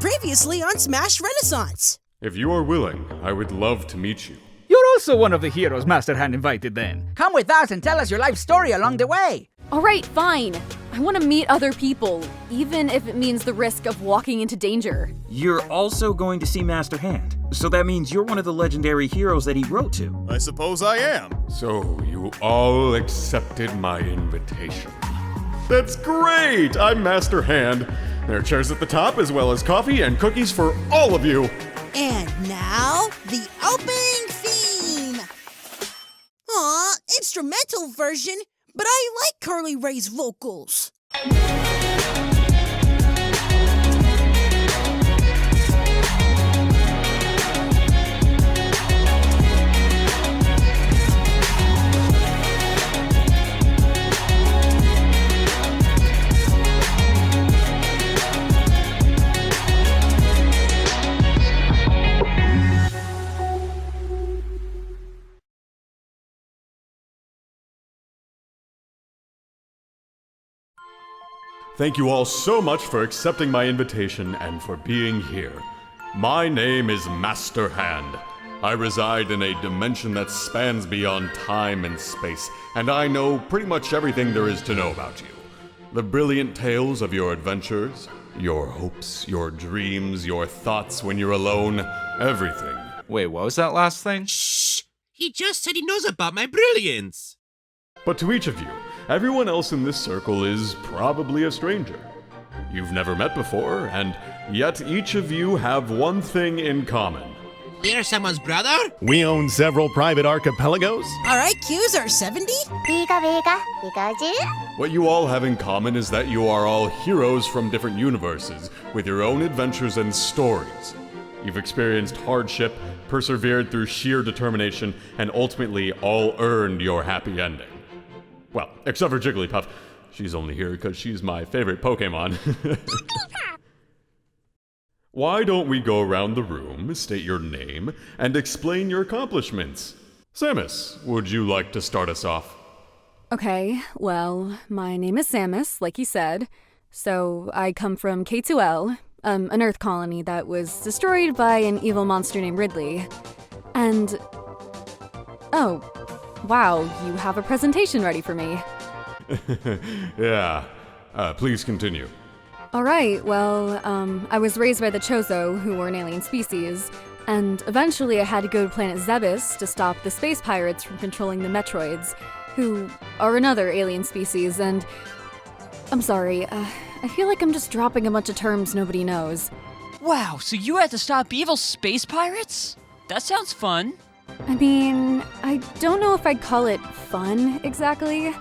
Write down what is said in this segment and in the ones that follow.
Previously on Smash Renaissance. If you are willing, I would love to meet you. You're also one of the heroes Master Hand invited then. Come with us and tell us your life story along the way. Alright, fine. I want to meet other people, even if it means the risk of walking into danger. You're also going to see Master Hand, so that means you're one of the legendary heroes that he wrote to. I suppose I am. So, you all accepted my invitation. That's great! I'm Master Hand. There are chairs at the top, as well as coffee and cookies for all of you. And now, the opening theme. Aw, instrumental version, but I like Carly Rae's vocals. Thank you all so much for accepting my invitation and for being here. My name is Master Hand. I reside in a dimension that spans beyond time and space, and I know pretty much everything there is to know about you. The brilliant tales of your adventures, your hopes, your dreams, your thoughts when you're alone, everything. Wait, what was that last thing? Shh! He just said he knows about my brilliance! But to each of you, everyone else in this circle is probably a stranger. You've never met before, and yet each of you have one thing in common. We're someone's brother? We own several private archipelagos. Our IQs are 70? What you all have in common is that you are all heroes from different universes, with your own adventures and stories. You've experienced hardship, persevered through sheer determination, and ultimately all earned your happy ending. Well, except for Jigglypuff. She's only here because she's my favorite Pokemon. Why don't we go around the room, state your name, and explain your accomplishments? Samus, would you like to start us off? Okay, well, my name is Samus, like you said. So I come from K2L, an Earth colony that was destroyed by an evil monster named Ridley. And... oh, wow, you have a presentation ready for me. Yeah. Please continue. Alright, well, I was raised by the Chozo, who were an alien species, and eventually I had to go to planet Zebes to stop the space pirates from controlling the Metroids, who are another alien species, and... I'm sorry, I feel like I'm just dropping a bunch of terms nobody knows. Wow, so you had to stop evil space pirates? That sounds fun. I mean, I don't know if I'd call it fun, exactly.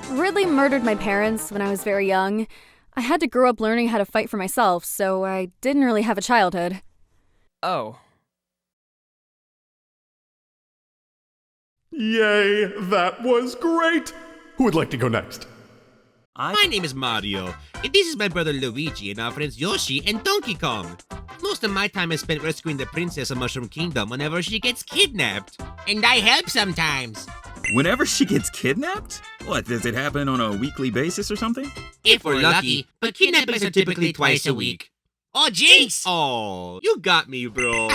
Ridley murdered my parents when I was very young. I had to grow up learning how to fight for myself, so I didn't really have a childhood. Oh. Yay, that was great! Who would like to go next? My name is Mario, and this is my brother Luigi and our friends Yoshi and Donkey Kong. Most of my time is spent rescuing the princess of Mushroom Kingdom whenever she gets kidnapped. And I help sometimes. Whenever she gets kidnapped? What, does it happen on a weekly basis or something? If we're lucky, but kidnappings are typically twice a week. Oh, jinx! Oh, you got me, bro.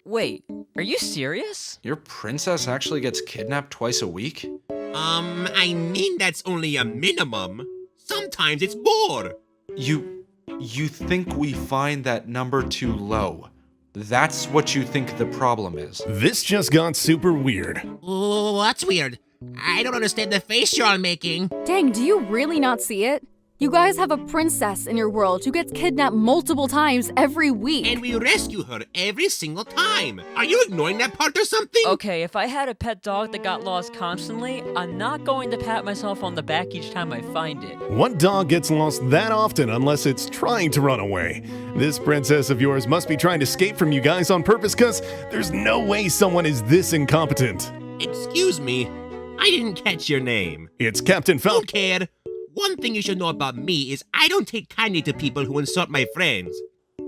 Wait, are you serious? Your princess actually gets kidnapped twice a week? I mean that's only a minimum. Sometimes it's more. You think we find that number too low? That's what you think the problem is. This just got super weird. Oh, what's weird? I don't understand the face you're all making. Dang, do you really not see it? You guys have a princess in your world who gets kidnapped multiple times every week. And we rescue her every single time. Are you ignoring that part or something? Okay, if I had a pet dog that got lost constantly, I'm not going to pat myself on the back each time I find it. What dog gets lost that often unless it's trying to run away? This princess of yours must be trying to escape from you guys on purpose, cause there's no way someone is this incompetent. Excuse me, I didn't catch your name. It's Captain Falcon. Don't care. One thing you should know about me is I don't take kindly to people who insult my friends.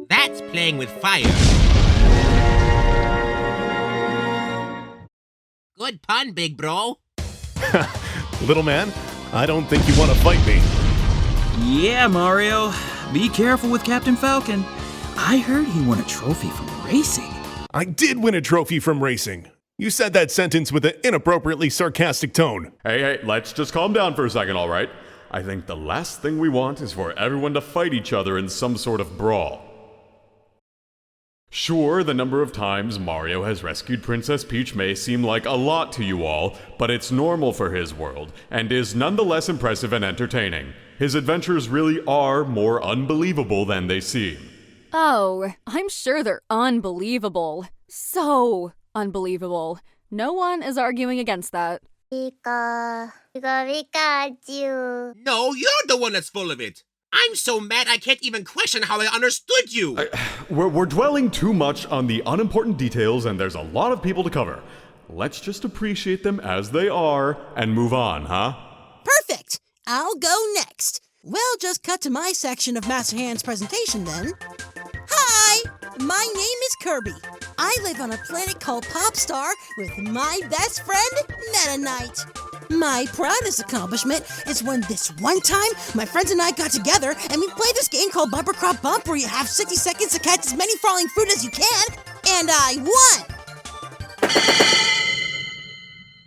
That's playing with fire. Good pun, big bro. Little man, I don't think you want to fight me. Yeah, Mario. Be careful with Captain Falcon. I heard he won a trophy from racing. I did win a trophy from racing. You said that sentence with an inappropriately sarcastic tone. Hey, let's just calm down for a second, all right? I think the last thing we want is for everyone to fight each other in some sort of brawl. Sure, the number of times Mario has rescued Princess Peach may seem like a lot to you all, but it's normal for his world, and is nonetheless impressive and entertaining. His adventures really are more unbelievable than they seem. Oh, I'm sure they're unbelievable. So unbelievable. No one is arguing against that. No, you're the one that's full of it. I'm so mad I can't even question how I understood you. We're dwelling too much on the unimportant details, and there's a lot of people to cover. Let's just appreciate them as they are and move on, huh? Perfect! I'll go next. We'll just cut to my section of Master Hand's presentation then. Hi! My name is Kirby. I live on a planet called Popstar with my best friend, Meta Knight. My proudest accomplishment is when this one time my friends and I got together and we played this game called Bumper Crop Bump where you have 60 seconds to catch as many falling fruit as you can, and I won!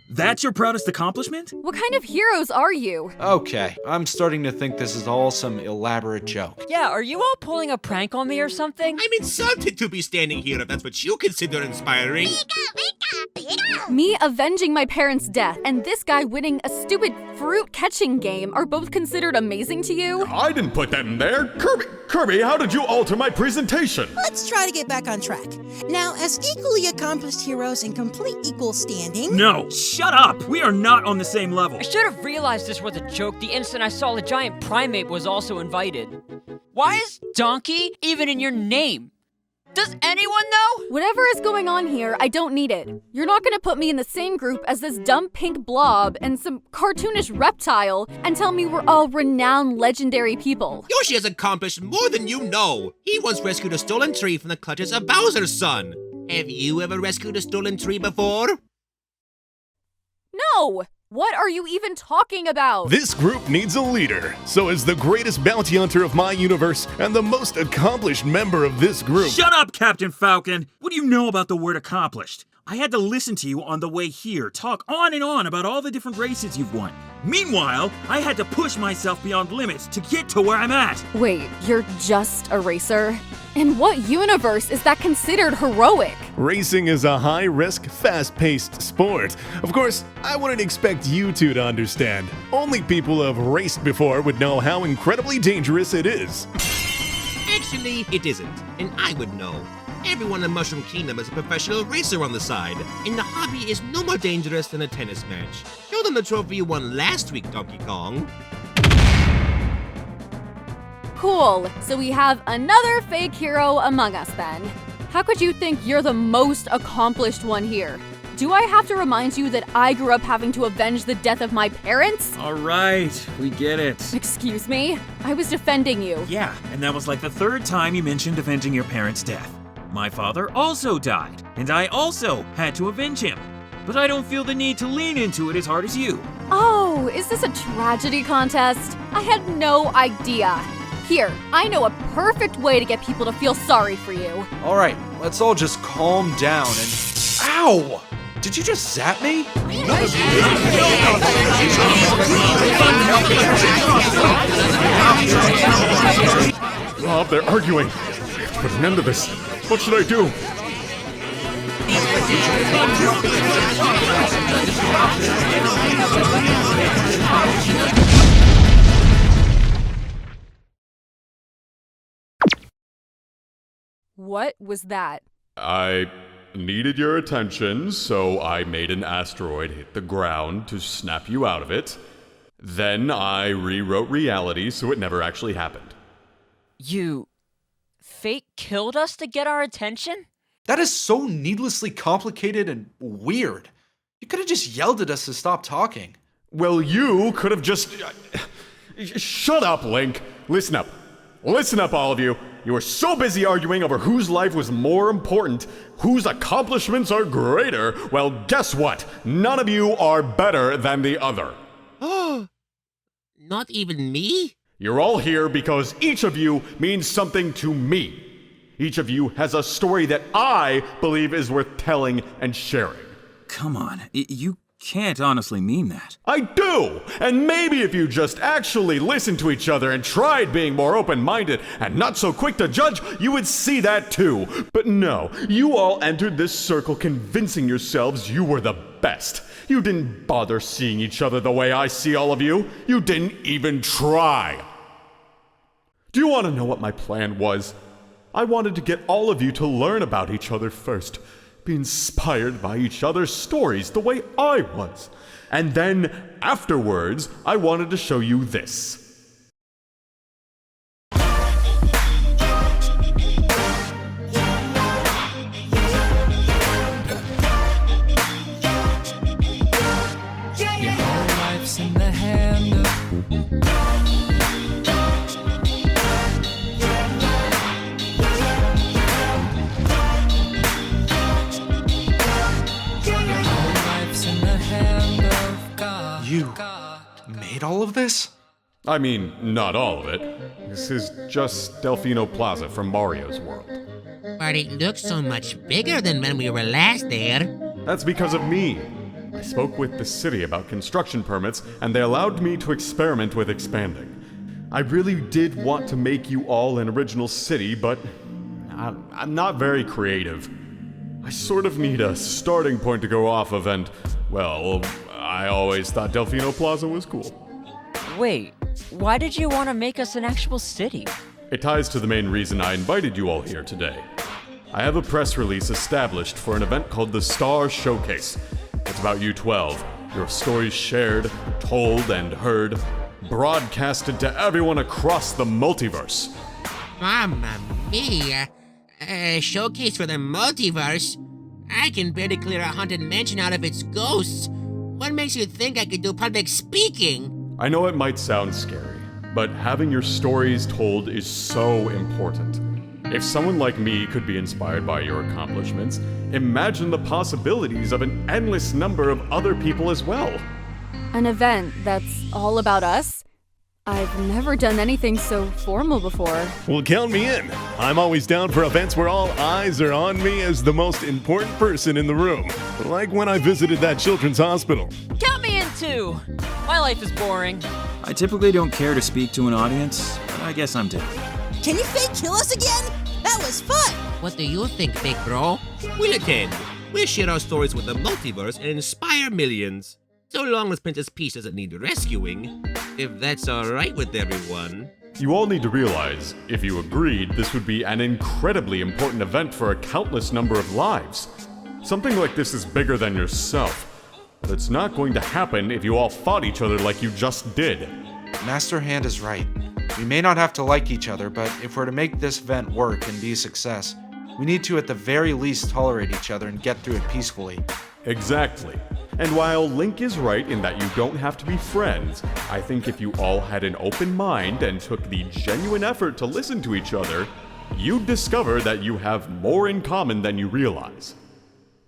That's your proudest accomplishment? What kind of heroes are you? Okay, I'm starting to think this is all some elaborate joke. Yeah, are you all pulling a prank on me or something? I'm insulted to be standing here if that's what you consider inspiring. Me avenging my parents' death and this guy winning a stupid fruit-catching game are both considered amazing to you? I didn't put that in there. Kirby, how did you alter my presentation? Let's try to get back on track. Now, as equally accomplished heroes in complete equal standing... No, shut up! We are not on the same level. I should have realized this was a joke the instant I saw the giant primate was also invited. Why is Donkey even in your name? Does anyone know? Whatever is going on here, I don't need it. You're not gonna put me in the same group as this dumb pink blob and some cartoonish reptile and tell me we're all renowned legendary people. Yoshi has accomplished more than you know. He once rescued a stolen tree from the clutches of Bowser's son. Have you ever rescued a stolen tree before? No! What are you even talking about? This group needs a leader. So as the greatest bounty hunter of my universe and the most accomplished member of this group... Shut up, Captain Falcon! What do you know about the word accomplished? I had to listen to you on the way here, talk on and on about all the different races you've won. Meanwhile, I had to push myself beyond limits to get to where I'm at. Wait, you're just a racer? In what universe is that considered heroic? Racing is a high-risk, fast-paced sport. Of course, I wouldn't expect you two to understand. Only people who have raced before would know how incredibly dangerous it is. Actually, it isn't, and I would know. Everyone in Mushroom Kingdom is a professional racer on the side, and the hobby is no more dangerous than a tennis match. Show them the trophy you won last week, Donkey Kong. Cool, so we have another fake hero among us then. How could you think you're the most accomplished one here? Do I have to remind you that I grew up having to avenge the death of my parents? All right, we get it. Excuse me? I was defending you. Yeah, and that was like the third time you mentioned avenging your parents' death. My father also died, and I also had to avenge him. But I don't feel the need to lean into it as hard as you. Oh, is this a tragedy contest? I had no idea. Here, I know a perfect way to get people to feel sorry for you. All right, let's all just calm down and... Ow! Did you just zap me? Rob, they're arguing. I have to put an end to this. What should I do? What was that? I needed your attention, so I made an asteroid hit the ground to snap you out of it. Then I rewrote reality so it never actually happened. You fake killed us to get our attention? That is so needlessly complicated and weird. You could have just yelled at us to stop talking. Well, you could have just... Shut up, Link. Listen up. Listen up, all of you. You were so busy arguing over whose life was more important, whose accomplishments are greater. Well, guess what? None of you are better than the other. Oh, not even me? You're all here because each of you means something to me. Each of you has a story that I believe is worth telling and sharing. Come on, you can't honestly mean that. I do! And maybe if you just actually listened to each other and tried being more open-minded and not so quick to judge, you would see that too. But no, you all entered this circle convincing yourselves you were the best. You didn't bother seeing each other the way I see all of you. You didn't even try. Do you want to know what my plan was? I wanted to get all of you to learn about each other first. Be inspired by each other's stories the way I was. And then, afterwards, I wanted to show you this. Your whole life's in the hand of You made all of this? I mean, not all of it. This is just Delfino Plaza from Mario's world. But it looks so much bigger than when we were last there. That's because of me. I spoke with the city about construction permits, and they allowed me to experiment with expanding. I really did want to make you all an original city, but I'm not very creative. I sort of need a starting point to go off of, and, well, I always thought Delfino Plaza was cool. Wait, why did you want to make us an actual city? It ties to the main reason I invited you all here today. I have a press release established for an event called the Star Showcase. It's about you 12. Your stories shared, told, and heard, broadcasted to everyone across the multiverse. Mamma mia! A showcase for the multiverse? I can barely clear a haunted mansion out of its ghosts. What makes you think I could do public speaking? I know it might sound scary, but having your stories told is so important. If someone like me could be inspired by your accomplishments, imagine the possibilities of an endless number of other people as well. An event that's all about us? I've never done anything so formal before. Well, count me in. I'm always down for events where all eyes are on me as the most important person in the room. Like when I visited that children's hospital. Count me in too! My life is boring. I typically don't care to speak to an audience, but I guess I'm different. Can you fake kill us again? That was fun! What do you think, big bro? We'll attend. We'll share our stories with the multiverse and inspire millions. So long as Princess Peach doesn't need rescuing. If that's alright with everyone. You all need to realize, if you agreed, this would be an incredibly important event for a countless number of lives. Something like this is bigger than yourself. But it's not going to happen if you all fought each other like you just did. Master Hand is right. We may not have to like each other, but if we're to make this event work and be a success, we need to at the very least tolerate each other and get through it peacefully. Exactly. And while Link is right in that you don't have to be friends, I think if you all had an open mind and took the genuine effort to listen to each other, you'd discover that you have more in common than you realize.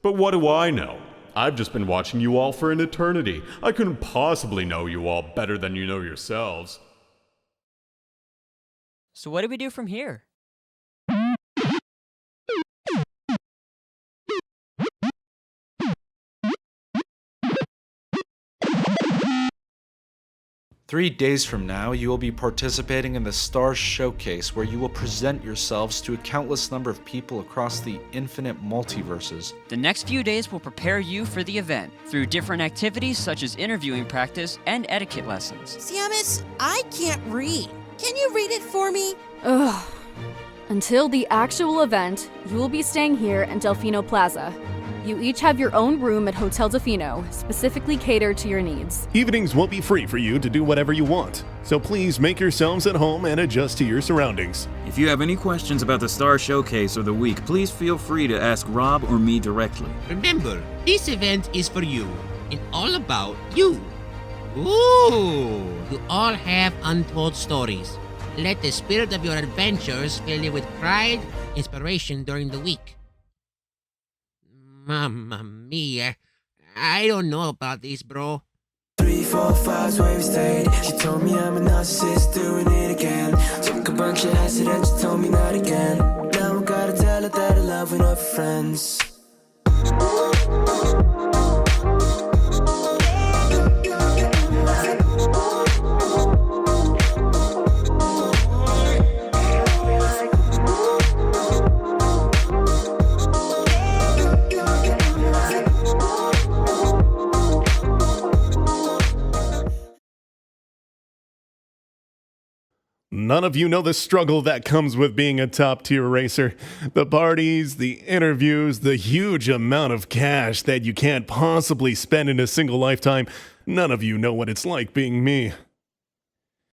But what do I know? I've just been watching you all for an eternity. I couldn't possibly know you all better than you know yourselves. So what do we do from here? 3 days from now, you will be participating in the Star Showcase, where you will present yourselves to a countless number of people across the infinite multiverses. The next few days will prepare you for the event through different activities such as interviewing practice and etiquette lessons. Siamis, I can't read. Can you read it for me? Ugh. Until the actual event, you will be staying here in Delfino Plaza. You each have your own room at Hotel Delfino, specifically catered to your needs. Evenings will be free for you to do whatever you want, so please make yourselves at home and adjust to your surroundings. If you have any questions about the Star Showcase or the week, please feel free to ask Rob or me directly. Remember, this event is for you, and all about you. Ooh! You all have untold stories. Let the spirit of your adventures fill you with pride, inspiration during the week. Mamma mia. I don't know about this, bro. 3, 4, 5's where we stayed. She told me I'm a narcissist, doing it again. Took a bunch of acid and she told me not again. Now I gotta tell her that I love when we're friends. None of you know the struggle that comes with being a top-tier racer. The parties, the interviews, the huge amount of cash that you can't possibly spend in a single lifetime. None of you know what it's like being me.